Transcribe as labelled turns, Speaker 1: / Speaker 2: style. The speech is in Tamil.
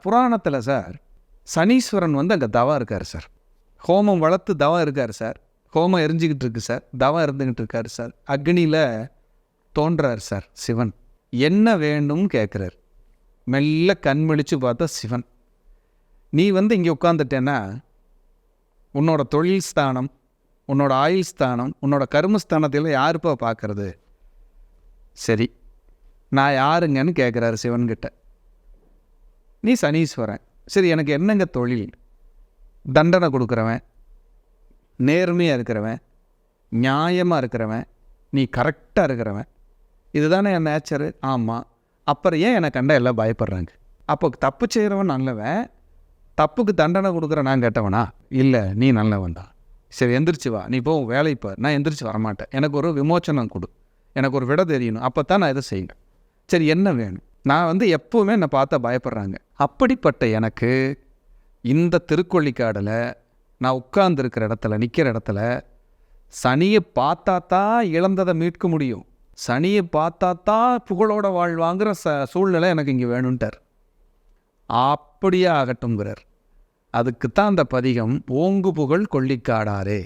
Speaker 1: புராணத்தில் சார் சனீஸ்வரன் வந்து அங்கே தவம் இருக்கார் சார். ஹோமம் வளர்த்து தவம் இருக்கார் சார். ஹோமம் எரிஞ்சிக்கிட்டு இருக்கு சார். தவம் இருந்துக்கிட்டு இருக்கார் சார். அக்னியில் தோன்றார் சார் சிவன். என்ன வேணும்னு கேட்குறார். மெல்ல கண் விழிச்சு பார்த்தா சிவன். நீ வந்து இங்கே உட்காந்துட்டேன்னா உன்னோட தொழில் ஸ்தானம், உன்னோட ஆயுள் ஸ்தானம், உன்னோட கர்மஸ்தானத்தில் யாருப்பா பார்க்கறது? சரி, நான் யாருங்கன்னு கேட்குறாரு சிவன்கிட்ட. நீ சனீஸ்வரன். சரி, எனக்கு என்னங்க தொழில்? தண்டனை கொடுக்குறவன், நேர்மையாக இருக்கிறவன், நியாயமாக இருக்கிறவன், நீ கரெக்டாக இருக்கிறவன், இதுதானே என் நேச்சரு. ஆமாம். அப்புறம் ஏன் என்னை கண்டா எல்லாம் பயப்படுறாங்க? அப்போ தப்பு செய்கிறவன் நல்லவன், தப்புக்கு தண்டனை கொடுக்குற நான் கெட்டவனா? இல்லை, நீ நல்லவன் தான். சரி, எந்திரிச்சு வா, நீ போ வேலைப்பா. நான் எந்திரிச்சு வரமாட்டேன். எனக்கு ஒரு விமோச்சனம் கொடு, எனக்கு ஒரு விட தெரியணும், அப்போ தான் நான் இதை செய்வேன். சரி, என்ன வேணும்? நான் வந்து எப்போவுமே என்னை பார்த்தா பயப்படுறாங்க. அப்படிப்பட்ட எனக்கு இந்த திருக்கொள்ளிக்காடில் நான் உட்கார்ந்துருக்கிற இடத்துல, நிற்கிற இடத்துல சனியை பார்த்தா தான் இழந்ததை மீட்க முடியும். சனியை பார்த்தா தான் புகழோட வாழ்வாங்கிற சூழ்நிலை எனக்கு இங்கே வேணும்ட்டார். அப்படியே ஆகட்டும்ங்கிறார். அதுக்குத்தான் அந்த பதிகம் ஓங்கு புகழ் கொள்ளிக்காடாரே.